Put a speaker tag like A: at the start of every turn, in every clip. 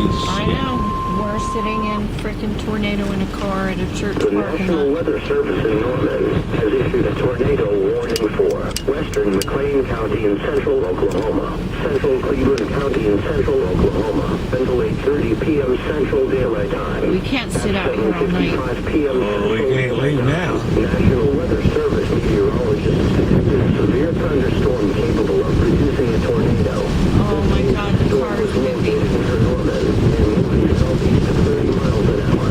A: I know. We're sitting in freaking tornado in a car at a church
B: The
A: parking
B: National
A: lot.
B: Weather Service in Norman has issued a tornado warning for western McLean County in central Oklahoma, central Cleveland County in central Oklahoma, until 8:30 p.m. Central Daylight Time.
A: We can't sit out here all night.
B: 7:55 p.m.
C: Well, we can't leave now.
B: National Weather Service meteorologists detected a severe thunderstorm capable of producing a tornado.
A: Oh my God, the car is moving.
B: Near Norman and moving southeast at 30 miles an hour.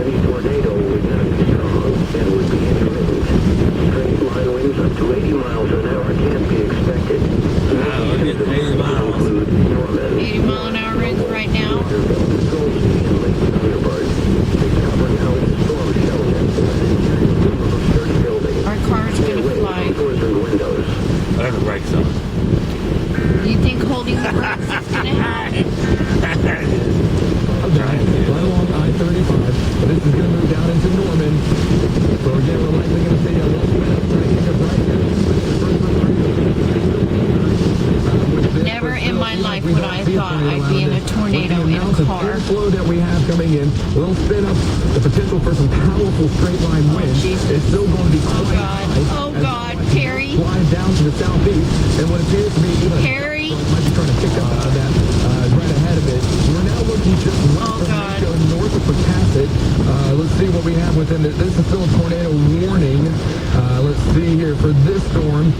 B: Any tornado would not be strong and would be intermittent. Straight line winds up to 80 miles an hour can't be expected.
C: Wow, look at 80 miles.
B: Include Norman,
A: 80 mile an hour winds right now.
B: Goldstein, and Lake Thunderbird. They cover now in storm shelter within of 30 buildings.
A: Our car's gonna fly.
B: Doors and windows.
C: I have the brakes on.
A: Do you think holding the brakes is gonna help?
D: Right along I-35. But this is going to move down into Norman. So again, we're likely going to see a little bit of
A: Never in my life would I have thought I'd be in a tornado in a car.
D: The flow that we have coming in will spin up the potential for some powerful straight line winds.
A: Jesus.
D: It's still going to be quite high.
A: Oh God, Terry.
D: Flying down to the southeast, and what appears to be even
A: Harry.
D: might be trying to pick up that right ahead of it. We're now looking just west of
A: God.
D: Waco, north of Pocasset. Let's see what we have within it. This is still a tornado warning. Let's see here for this storm.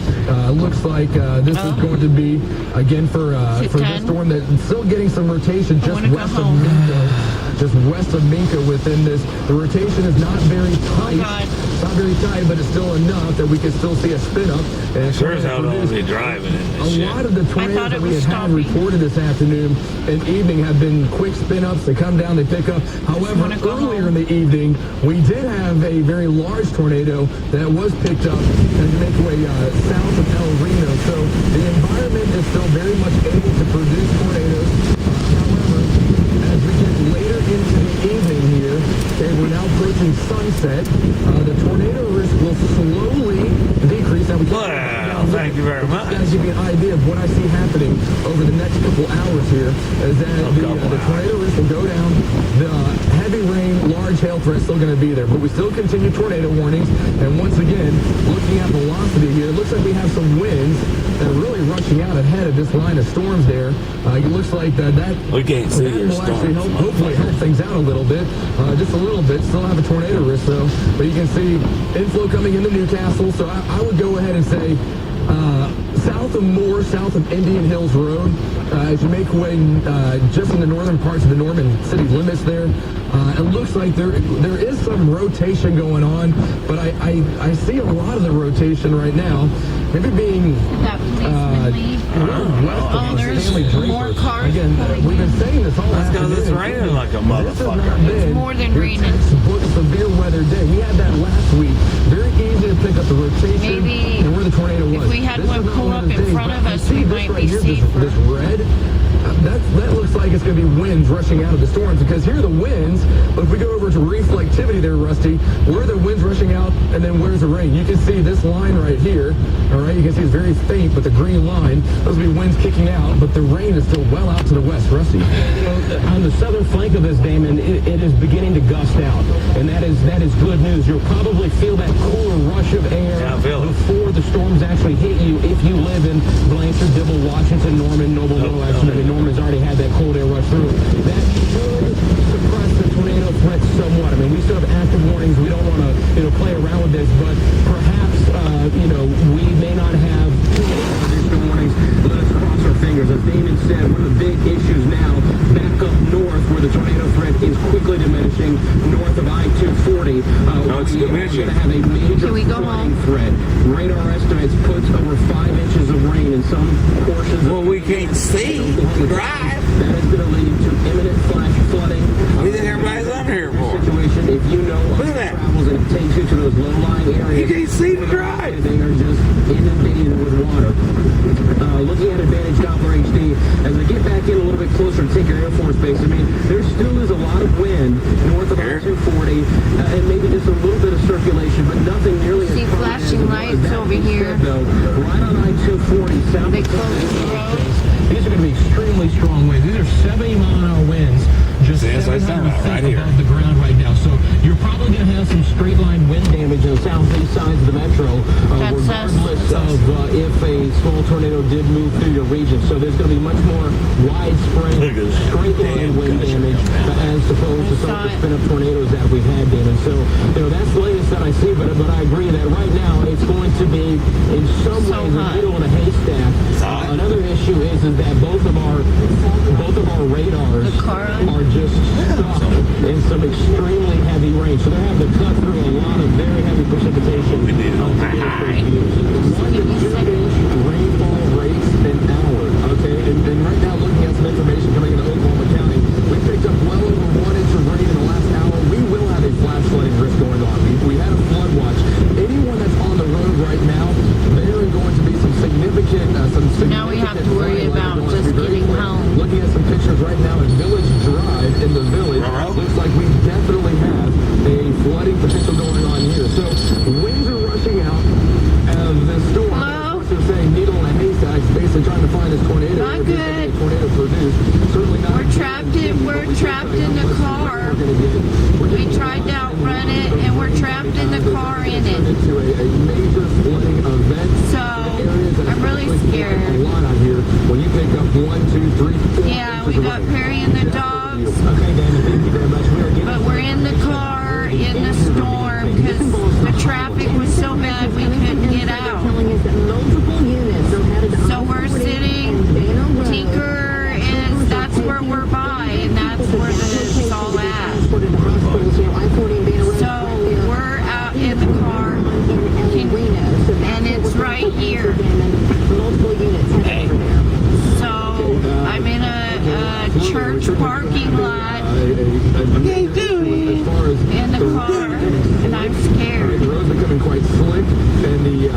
D: Looks like this is going to be again for this
A: 10?
D: storm that's still getting some rotation just
A: wanna go
D: west of
A: home.
D: Minko. Just west of Minka within this. The rotation is not very tight.
A: God.
D: It's not very tight, but it's still enough that we can still see a spin up. And
C: Sure as hell don't be driving in
D: a
C: this shit.
D: lot of the
A: thought
D: tornadoes
A: it
D: that we
A: was
D: had
A: stopping.
D: reported this afternoon and evening have been quick spin-ups. They come down, they pick up. However,
A: wanna go
D: earlier
A: home.
D: in the evening, we did have a very large tornado that was picked up and to make way south of El Reno. So the environment is still very much able to produce tornadoes. However, as we get later into the evening here, okay, we're now approaching sunset. The tornado risk will slowly decrease. Now we
C: Well, thank you very much.
D: to give you an idea of what I see happening over the next couple hours here is that the tornado risk will go down. The heavy rain, large hail threat still going to be there, but we still continue tornado warnings. And once again, looking at velocity here, it looks like we have some winds that are really rushing out ahead of this line of storms there. It looks like that
C: We can't see your
D: will actually
C: storms.
D: hopefully help things out a little bit, just a little bit. Still have a tornado risk though, but you can see inflow coming into Newcastle. So I would go ahead and say south of Moore, south of Indian Hills Road, as you make way just in the northern parts of the Norman city limits there. It looks like there is some rotation going on, but I see a lot of the rotation right now. Maybe being
A: That policeman leave.
D: west
A: Oh,
D: of
A: there's
D: Stanley Draper.
A: more cars
D: Again,
A: coming
D: we've been saying this all
C: That's because it's
D: afternoon.
C: raining like a
D: This has not
C: motherfucker.
D: been
A: more than
D: your
A: raining.
D: textbook severe weather day. We had that last week. Very easy to pick up the rotation
A: Maybe
D: and where the tornado was.
A: if we had
D: This
A: one
D: is not
A: pull
D: one
A: up
D: of the
A: in
D: days,
A: front
D: but
A: of
D: I
A: us,
D: see
A: we
D: this
A: might
D: right
A: be
D: here,
A: safer.
D: This red. That looks like it's going to be winds rushing out of the storms because here are the winds. But if we go over to reflectivity there, Rusty, where are the winds rushing out and then where's the rain? You can see this line right here. All right, you can see it's very faint, but the green line, those will be winds kicking out, but the rain is still well out to the west. Rusty.
E: On the southern flank of this, Damon, it is beginning to gust out, and that is good news. You'll probably feel that cooler rush of air
C: Yeah, I feel it.
E: before the storms actually hit you if you live in Blanchard, Dibble, Washington, Norman, Noble, Little. Actually, I mean, Norman's already had that cold air rush through. That should suppress the tornado threat somewhat. I mean, we still have active warnings. We don't want to, play around with this, but perhaps, we may not have additional warnings. Let us cross our fingers. As Damon said, one of the big issues now, back up north where the tornado threat is quickly diminishing, north of I-240.
C: No, it's
E: we are
C: diminishing.
E: going to have a major
A: Can we go
E: flooding
A: home?
E: threat. Radar estimates puts over 5 inches of rain in some portions
C: Well, we can't see. Drive.
E: that is going to lead to imminent flash flooding.
C: What do you think everybody's under here for?
E: Situation, if you know
C: Look at that.
E: travels and it takes you to those low-lying areas,
C: You can't see to drive.
E: they are just inundated with water. Looking at Advantage Doppler HD, as I get back in a little bit closer to Tinker Air Force Base, I mean, there still is a lot of wind north of
C: Here.
E: I-240, and maybe just a little bit of circulation, but nothing nearly
A: See
E: as permanent
A: flashing
E: as
A: lights
E: that
A: over
E: being
A: here.
E: said, though, right on I-240, south
A: They
E: of
A: closed the road.
E: These are going to be extremely strong winds. These are 70-mile-an-hour winds
C: what it's talking about, right here.
E: above the ground right now. So you're probably going to have some straight line wind damage in the southeast sides of the metro,
A: That's us.
E: regardless of if a small tornado did move through your region. So there's going to be much more widespread
C: Look at this
E: straight line
C: damn
E: wind
C: gusher
E: damage
C: coming down.
E: as opposed to some of the spin up tornadoes that we've had, Damon. So that's the latest that I see. But I agree that right now it's going to be in some
A: So
E: ways
A: hot.
E: a needle in a haystack.
C: hot.
E: Another issue is that both of our radars
A: The car on?
E: are just stuck in some extremely heavy rain. So they're having to cut through a lot of very heavy precipitation.
C: We need it on
E: to get us
C: high.
E: those views.
A: Give me a second.
E: Rainfall rates an hour. Okay, and right now looking at some information coming into Oklahoma County, we picked up well over 1 inch of rain in the last hour. We will have a flash flooding risk going on. We had a flood watch. Anyone that's on the road right now, there are going to be some significant.
A: Now we have to worry about just getting home.
E: Looking at some pictures right now at Village Drive in the village, looks like we definitely have a flooding potential going on here. So winds are rushing out of the storm.
A: Hello?
E: They're saying needle in a haystack, basically trying to find this tornado.
A: Not
E: Or be
A: good.
E: a tornado produced. Certainly not.
A: We're trapped in the car. We tried to outrun it, and we're trapped in the car in it.
E: Into a major flooding event.
A: So I'm really
E: A
A: scared.
E: lot out here. When you pick up 1, 2, 3, 4.
A: Yeah, we got Perry and the dogs,
E: Okay, Dana, thank you very much. We are getting
A: but we're in the car in the storm because the traffic was so bad we couldn't get out. So we're sitting. Tinker that's where we're by, and that's where it's all at. So we're out in the car, and it's right here. So I'm in a church parking lot in the car, and I'm scared.
E: The roads becoming quite slick, and the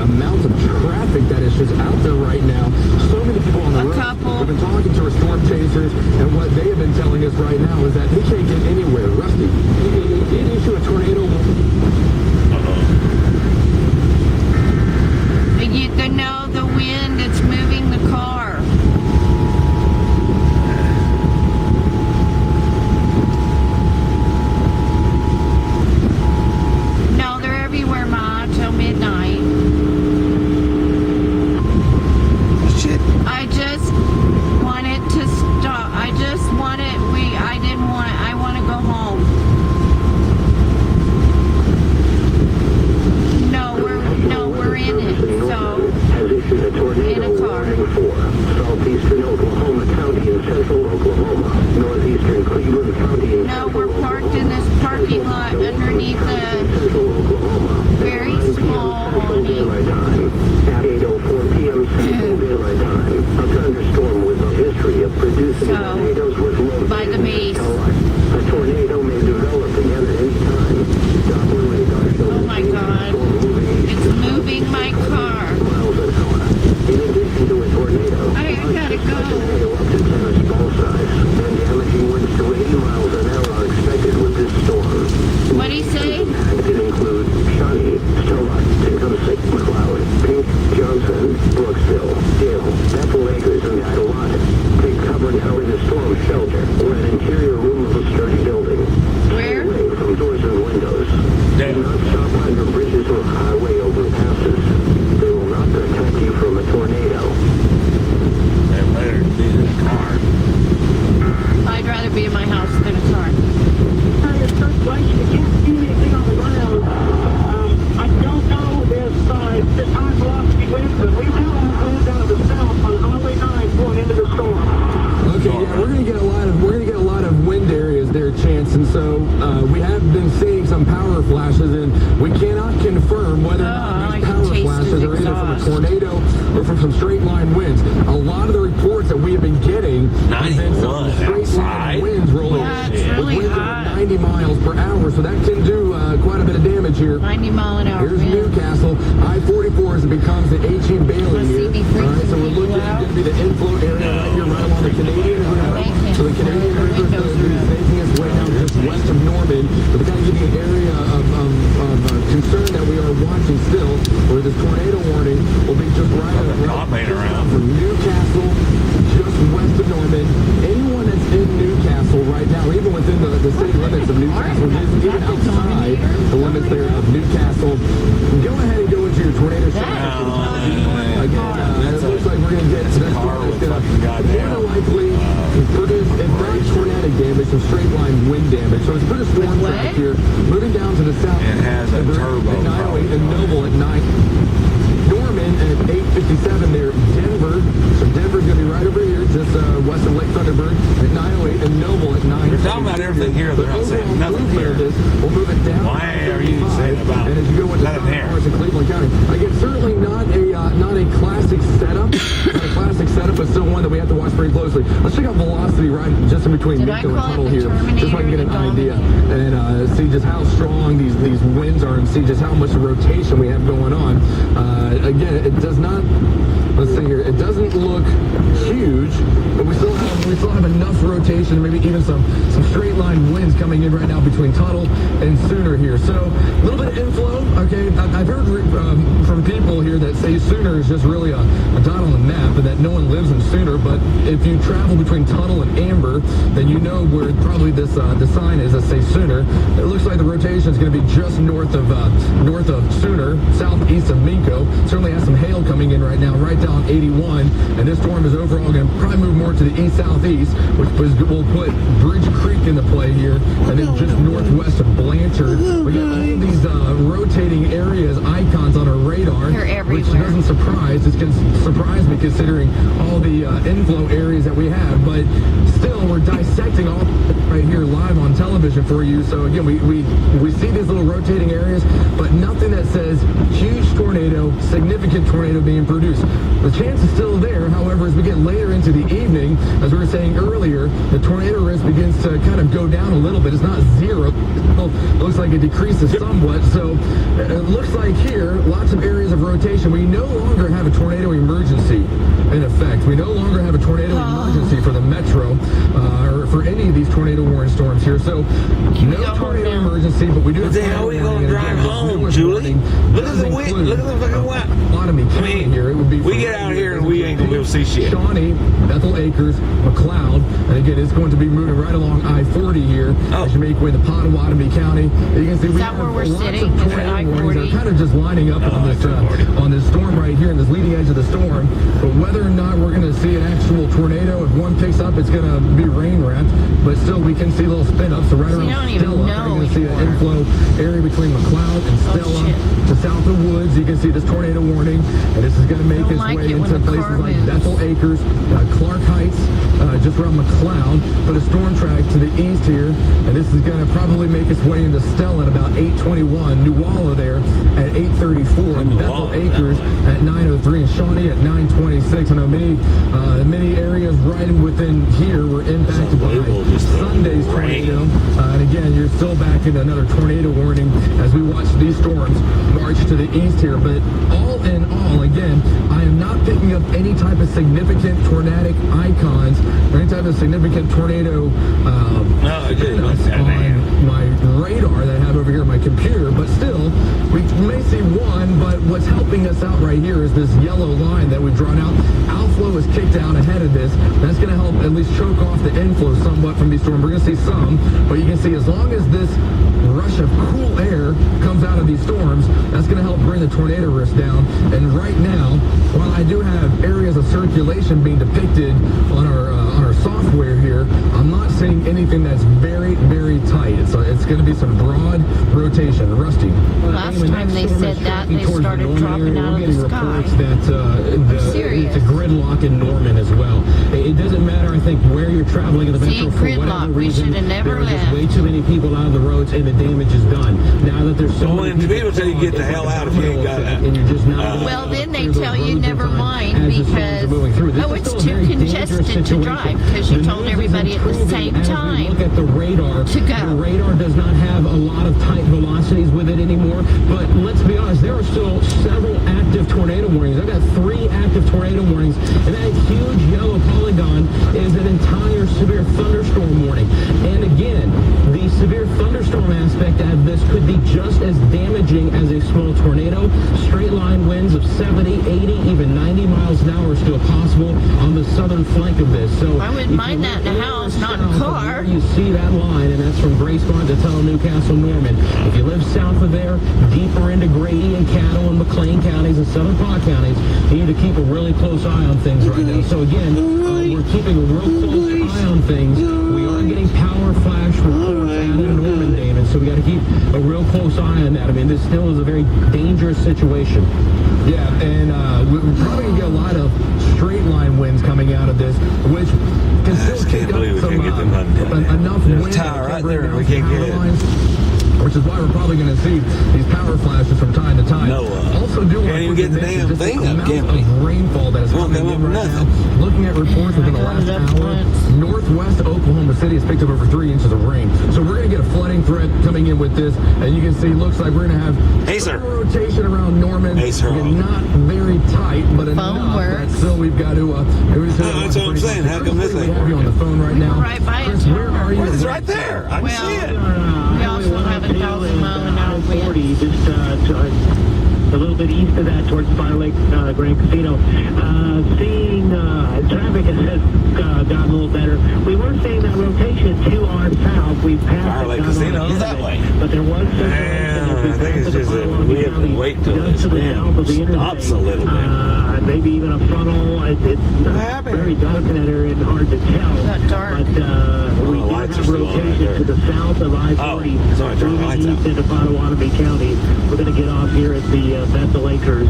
E: amount of traffic that is just out there right now. So many people on the
A: A
E: road.
A: couple.
E: We've been talking to our storm chasers, and what they have been telling us right now is that they can't get anywhere. Rusty, in issue a tornado.
A: You know the wind, it's moving the car. No, they're everywhere, Ma, till midnight.
C: Shit.
A: I just want it to stop. I just want it. I want to go home. No, we're in it. So,
B: has issued a tornado
A: in a car.
B: warning for southeastern Oklahoma County and central Oklahoma, northeastern Cleveland County and
A: no,
B: central
A: we're parked in this parking lot underneath the
B: central Oklahoma.
A: very small
B: Central
A: awning.
B: Daylight Time. At 8:04 p.m. Central Daylight Time, a thunderstorm with a history of producing
A: So,
B: tornadoes was located
A: by the base.
B: A tornado may develop again at any time. Doppler radar shows
A: Oh my God. It's moving my car.
B: miles an hour. In addition to a tornado,
A: I gotta go.
B: tornado up to tennis ball size and damaging winds to 80 miles an hour are expected with this storm.
A: What'd he say?
B: It can include Shawnee, Stella, Tecumseh, McLeod, Pink, Johnson, Brooksville, Dale, Bethel Acres, and Adelante. Take cover now in a storm shelter or an interior room of a sturdy building.
A: Where?
B: Stay away from doors and windows.
C: Damn.
B: Do not stop under bridges or highway overpasses. They will not protect you from a tornado.
C: That better be in the car.
A: I'd rather be in my house than a car.
F: I don't know if the time velocity winds, but we will have winds out of the south on Highway 9 going into the storm.
E: Okay, yeah, we're gonna get a lot of wind areas there, Chance, and so we have been seeing some power flashes, and we cannot confirm whether or not
A: I
E: these
A: can
E: power
A: taste
E: flashes
A: his
E: are either from a
A: exhaust.
E: tornado or from some straight line winds. A lot of the reports that we have been getting have been some
C: 91
E: straight line
C: outside.
E: winds rolling
A: Yeah, it's
E: with
A: really
E: winds of
A: hot.
E: 90 miles per hour, so that can do quite a bit of damage here.
A: 90-mile-an-hour
E: Here's
A: wind.
E: Newcastle. I-44 as it becomes the H.E. Bailey
A: Must
E: here.
A: be
E: All right, so we're
A: freezing
E: looking
A: people
E: at
A: out.
E: going to be the inflow area right here, right along the Canadian River. So the Canadian River is going to be making its way down just west of Norman. But to kind of give you an area of concern that we are watching still, where this tornado warning will be just
C: Cop ain't around.
E: from Newcastle, just west of Norman. Anyone that's in Newcastle
D: within the city limits of Newcastle, just even outside the limits there of Newcastle. Go ahead and go into your tornado center. Again, it looks like we're going to get to that
C: car
D: storm
C: with
D: that's
C: fucking
D: going to more
C: goddamn,
D: than likely produce, if not tornadic damage, some straight line wind damage. So it's pretty storm
A: With
D: track
A: what?
D: here. Moving down to the south.
C: It has a turbo,
D: At 908
C: probably.
D: and Noble at 9. Norman at 8:57 there. Denver. So Denver's going to be right over here, just west of Lake Thunderbird at 908 and Noble at 9.
C: They're talking about everything here. They're not saying nothing here.
D: We'll move it down.
C: Why are you saying about
D: And as you go into
C: nothing here?
D: in Cleveland County, again, certainly not a classic setup, but still one that we have to watch very closely. Let's check out velocity right just in between
A: Did I
D: Nico and
A: call it
D: Tuttle
A: the
D: here, just so I can get an
A: Terminator,
D: idea and see just how strong these winds are and see just how much rotation we have going on. Again, it does not. Let's see here. It doesn't look huge, but we still have enough rotation, maybe even some straight line winds coming in right now between Tuttle and Sooner here. So a little bit of inflow. Okay, I've heard from people here that say Sooner is just really a dot on the map, and that no one lives in Sooner. But if you travel between Tuttle and Amber, then you know where probably this the sign is that say Sooner. It looks like the rotation is going to be just north of Sooner, southeast of Minko. Certainly has some hail coming in right now, right down 81, and this storm is overall going to probably move more to the east-southeast, which will put Bridge Creek into play here, and then just northwest of Blanchard. We got all these rotating areas, icons on our radar,
A: They're
D: which
A: everywhere.
D: doesn't surprise. It's going to surprise me considering all the inflow areas that we have, but still, we're dissecting all right here live on television for you. So again, we see these little rotating areas, but nothing that says huge tornado, significant tornado being produced. The chance is still there. However, as we get later into the evening, as we were saying earlier, the tornado risk begins to kind of go down a little bit. It's not zero. It looks like it decreases somewhat. So it looks like here, lots of areas of rotation. We no longer have a tornado emergency in effect. We no longer have a tornado emergency for the metro or for any of these tornado warning storms here. So no
A: go home
D: tornado
A: now?
D: emergency, but we do have
C: But then how are we
D: tornado
C: gonna
D: warning.
C: drive
D: And
C: home,
D: this newest
C: Julie?
D: warning
C: Look at the
D: does
C: wind.
D: include
C: Look at the fucking wind.
D: Otomi County here. It would be
C: we get out here and we ain't gonna be able to see shit.
D: Shawnee, Bethel Acres, McLeod, and again, it's going to be moving right along I-40 here
C: Oh.
D: as you make way to Pottawatomie County. You can see we
A: that
D: have
A: where we're
D: lots
A: sitting?
D: of
A: Is it
D: tornado warnings that
A: I-40?
D: are kind of just lining up on this storm right here, in this leading edge of the storm. But whether or not we're going to see an actual tornado, if one picks up, it's going to be rain wrapped. But still, we can see little spin ups. So right
A: So you
D: around
A: don't even
D: Stella,
A: know
D: you're going to see an
A: anymore.
D: inflow area between McLeod and Stella
A: shit.
D: to south of Woods. You can see this tornado warning, and this is going to make
A: Don't
D: its
A: like
D: way
A: it when
D: into
A: the
D: places
A: car
D: like
A: moves.
D: Bethel Acres, Clark Heights, just around McLeod. Put a storm track to the east here, and this is going to probably make its way into Stella at about 8:21. Newalla there at 8:34, and Bethel
C: Newalla,
D: Acres at 9:03, and Shawnee at 9:26. I know many areas right within here were impacted by
C: unbelievable, just the
D: Sunday's
C: rain.
D: tornado. And again, you're still back into another tornado warning as we watch these storms march to the east here. But all in all, again, I am not picking up any type of significant tornadic icons or any type of significant tornado
C: it didn't look that
D: on
C: bad.
D: my radar that I have over here on my computer. But still, we may see one, but what's helping us out right here is this yellow line that we've drawn out. Outflow is kicked out ahead of this. That's going to help at least choke off the inflow somewhat from these storms. We're going to see some, but you can see as long as this rush of cool air comes out of these storms, that's going to help bring the tornado risk down. And right now, while I do have areas of circulation being depicted on our software here, I'm not seeing anything that's very, very tight. It's going to be some broad rotation. Rusty.
A: Last time they said that, they started dropping out of the sky.
E: Reports that
A: serious.
E: it's a gridlock in Norman as well. It doesn't matter, I think, where you're traveling in the
A: See,
E: metro for
A: gridlock,
E: whatever
A: we
E: reason.
A: shoulda never
E: there are just
A: left.
E: way too many people out of the roads, and the damage is done. Now that there's so
C: Well,
E: many
C: and people tell you get the hell out if you ain't got that.
E: and you're just not
A: Well, then they
E: clear those
A: tell you
E: roads in
A: never
E: time
A: mind
E: as the storms
A: because,
E: are moving through. This
A: oh,
E: is
A: it's
E: still a
A: too
E: very dangerous
A: congested to
E: situation.
A: drive because you
E: The
A: told
E: news is
A: everybody at the
E: improving
A: same
E: as we
A: time
E: look at the radar.
A: to go.
E: The radar does not have a lot of tight velocities with it anymore, but let's be honest, there are still several active tornado warnings. I've got 3 active tornado warnings, and that huge yellow polygon is an entire severe thunderstorm warning. And again, the severe thunderstorm aspect of this could be just as damaging as a small tornado. Straight line winds of 70, 80, even 90 miles an hour are still possible on the southern flank of this. So
A: I wouldn't mind that in a house, not in a car.
E: You see that line, and that's from Grace Barn to Tuttle, Newcastle, Norman. If you live south of there, deeper into Grady and Cattle and McLean counties and southern Paw counties, you need to keep a really close eye on things right now. So again, we're keeping a real close eye on things. We are getting power flash reports out in Norman, David, so we got to keep a real close eye on that. I mean, this still is a very dangerous situation.
D: Yeah, and we're probably going to get a lot of straight line winds coming out of this, which can
C: I
D: still
C: just can't
D: kick up
C: believe we
D: some,
C: can't get them undone.
D: enough
C: There's a
D: wind
C: tower
D: to
C: right
D: bring
C: there,
D: down
C: we can't
D: power
C: get it.
D: lines, which is why we're probably going to see these power flashes from time to time.
C: No,
D: also, do
C: can't even get the damn thing up, can we?
D: Rainfall that is
C: Won't
D: coming
C: come
D: in
C: up
D: right
C: nothing.
D: now. Looking at reports within the
A: I got
D: last
A: it up
D: hour,
A: once.
D: northwest Oklahoma City has picked up over 3 inches of rain. So we're going to get a flooding threat coming in with this, and you can see, looks like we're going to have
C: Hey, sir.
D: some rotation around Norman.
C: Hey, sir.
D: Again, not very tight, but enough
A: works.
D: that still we've got to.
C: That's what I'm saying. How come this
D: we
C: ain't
D: have you on the phone right now?
A: right by
D: Chris,
A: it.
D: where are you?
C: Well, it's right there. I can
A: Well,
C: see it.
A: We also have 1,000 mile an hour wind.
F: 40, just a little bit east of that towards Fire Lake Grand Casino. Seeing traffic has gotten a little better. We were seeing that rotation to our south. We've passed
C: Fire
F: it,
C: Lake
F: gone on
C: Casino is
F: ahead
C: that
F: of it.
C: way.
F: But there was some
C: I think it's just that we have to wait till
F: just
C: this
F: to the south of the
C: wind stops a
F: interstate.
C: little bit.
F: Maybe even a funnel. It's
C: happened?
F: very dark in that area and hard to tell.
A: Got dark.
F: But we
C: the
F: do
C: lights are
F: have
C: still on right
F: rotation
C: there.
F: to the south of I-40,
C: Oh, sorry, turn the
F: moving
C: lights
F: east
C: out.
F: into Potawatomi County. We're going to get off here at the Bethel Acres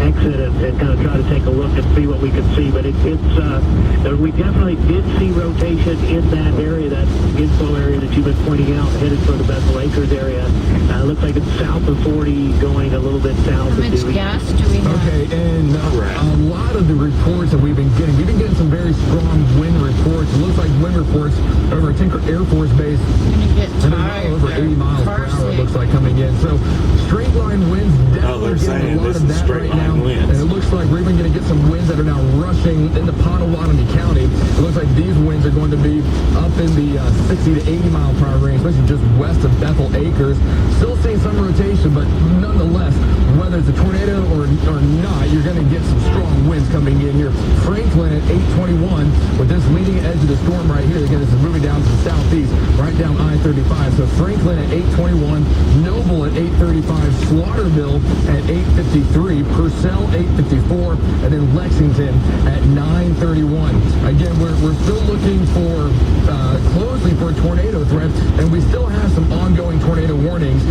F: exit and kind of try to take a look and see what we can see. But we definitely did see rotation in that area, that inflow area that you've been pointing out, headed for the Bethel Acres area. Looks like it's south of 40, going a little bit south
A: How
F: of
A: much
F: Dewey.
A: gas do we have?
D: Okay, and a lot of the reports that we've been getting some very strong wind reports. It looks like wind reports over at Tinker Air Force Base,
A: I'm gonna get
D: and they're
A: tired.
D: now over 80 miles per
A: Car
D: hour, it
A: sick.
D: looks like, coming in. So straight line winds definitely
C: they're
D: getting
C: saying
D: a lot
C: this
D: of
C: is
D: that
C: straight
D: right now.
C: line winds.
D: And it looks like we're even going to get some winds that are now rushing into Potawatomi County. It looks like these winds are going to be up in the 60 to 80 mile per hour range, especially just west of Bethel Acres. Still seeing some rotation, but nonetheless, whether it's a tornado or not, you're going to get some strong winds coming in here. Franklin at 821 with this leading edge of the storm right here. Again, this is moving down to the southeast, right down I-35. So Franklin at 821, Noble at 835, Slaughterville at 853, Purcell 854, and then Lexington at 931. Again, we're still looking for closely for a tornado threat, and we still have some ongoing tornado warnings.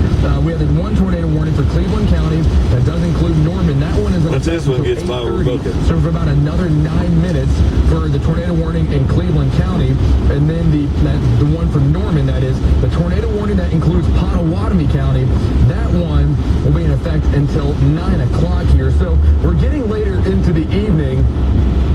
D: We have one tornado warning for Cleveland County that does include Norman. That one is
C: Once this one gets by, we're booking.
D: so for about another 9 minutes for the tornado warning in Cleveland County, and then the one for Norman, that is the tornado warning that includes Potawatomi County. That one will be in effect until 9 o'clock here. So we're getting later into the evening.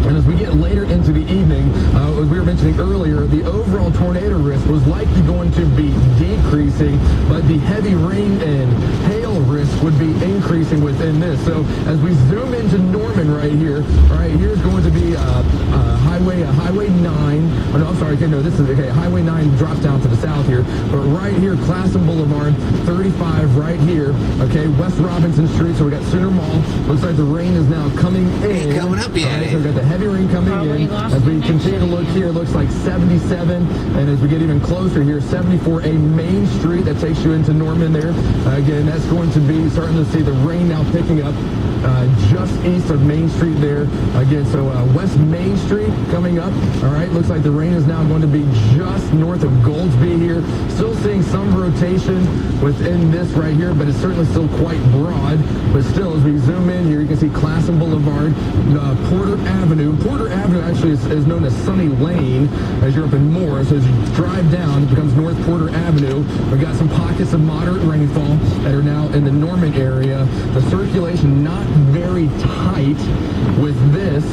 D: And as we get later into the evening, as we were mentioning earlier, the overall tornado risk was likely going to be decreasing, but the heavy rain and hail risk would be increasing within this. So as we zoom into Norman right here, all right, here's going to be Highway 9. Oh, no, I'm sorry. Okay, no, this is okay. Highway 9 drops down to the south here, but right here, Classen Boulevard, 35 right here. Okay, West Robinson Street. So we got Center Mall. Looks like the rain is now coming in.
C: Ain't coming up yet,
D: All right,
C: eh?
D: so we got the heavy rain coming
A: Probably
D: in.
A: lost
D: As we
A: connection
D: continue to look
A: again.
D: here, it looks like 77, and as we get even closer here, 74A Main Street, that takes you into Norman there. Again, that's going to be starting to see the rain now picking up just east of Main Street there. Again, so West Main Street coming up. All right, looks like the rain is now going to be just north of Goldsby here. Still seeing some rotation within this right here, but it's certainly still quite broad. But still, as we zoom in here, you can see Classen Boulevard, Porter Avenue. Porter Avenue actually is known as Sunny Lane as you're up in Moore. So as you drive down, it becomes North Porter Avenue. We've got some pockets of moderate rainfall that are now in the Norman area. The circulation not very tight with this,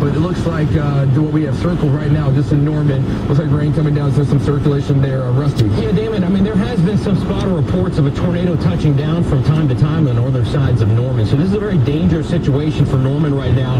D: but it looks like what we have circled right now just in Norman, looks like rain coming down, so some circulation there. Rusty.
E: Yeah, Damon, I mean, there has been some spotter reports of a tornado touching down from time to time on the northern sides of Norman. So this is a very dangerous situation for Norman right now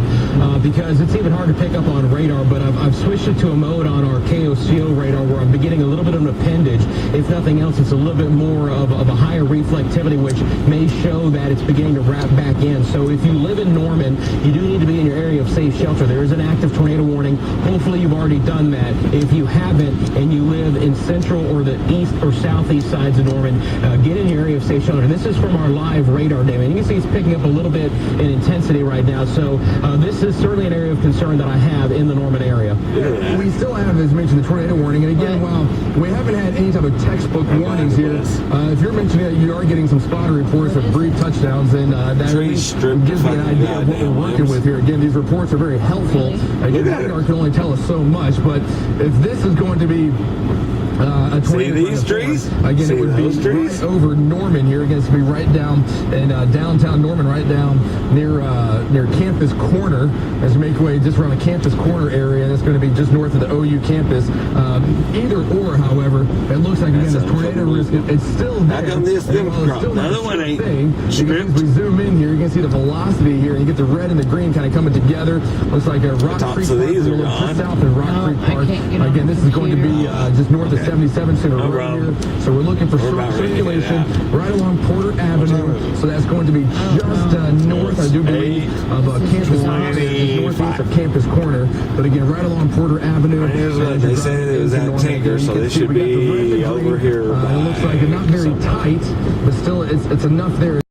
E: because it's even hard to pick up on radar, but I've switched it to a mode on our KOCO radar where I'm beginning a little bit of an appendage. If nothing else, it's a little bit more of a higher reflectivity, which may show that it's beginning to wrap back in. So if you live in Norman, you do need to be in your area of safe shelter. There is an active tornado warning. Hopefully you've already done that. If you haven't and you live in central or the east or southeast sides of Norman, get in your area of safe shelter. And this is from our live radar data. And you can see it's picking up a little bit in intensity right now. So this is certainly an area of concern that I have in the Norman area.
D: We still have, as mentioned, the tornado warning. And again, while we haven't had any type of textbook warnings here, if you're mentioning that you are getting some spotter reports of brief touchdowns, then that at least gives me an idea of what we're working with here. Again, these reports are very helpful. Again, radar can only tell us so much, but if this is going to be a
C: See these trees?
D: again, it would be right over Norman here. Again, it's going to be right down in downtown Norman, right down near Campus Corner. As you make your way just around the Campus Corner area, that's going to be just north of the OU campus. Either or, however, it looks like, again, this tornado risk, it's still there.
C: How come this didn't
D: And while it's
C: crop?
D: still
C: The
D: not
C: other one
D: a
C: ain't
D: thing,
C: stripped.
D: as we zoom in here, you can see the velocity here, and you get the red and the green kind of coming together. Looks like a Rock
C: tops
D: Creek
C: of
D: Park,
C: these
D: a
C: are
D: little
C: gone.
D: just south of Rock
A: No,
D: Creek
A: I
D: Park.
A: can't get on
D: Again,
A: the
D: this is going to be just north of 77th Center
C: No
D: Road
C: problem.
D: here. So we're looking for
C: We're about ready to get
D: circulation
C: out.
D: right along Porter Avenue. So that's going to be just north, I do believe, of Campus Corner, northeast of Campus Corner. But again, right along Porter Avenue.
C: Here's what they said it was
D: into
C: at
D: Norman,
C: Tinker,
D: again,
C: so
D: you can
C: this
D: see
C: should
D: we got the red and
C: be
D: green.
C: over here
D: It looks
C: by
D: like it's not very
C: somewhere.
D: tight, but still it's enough there.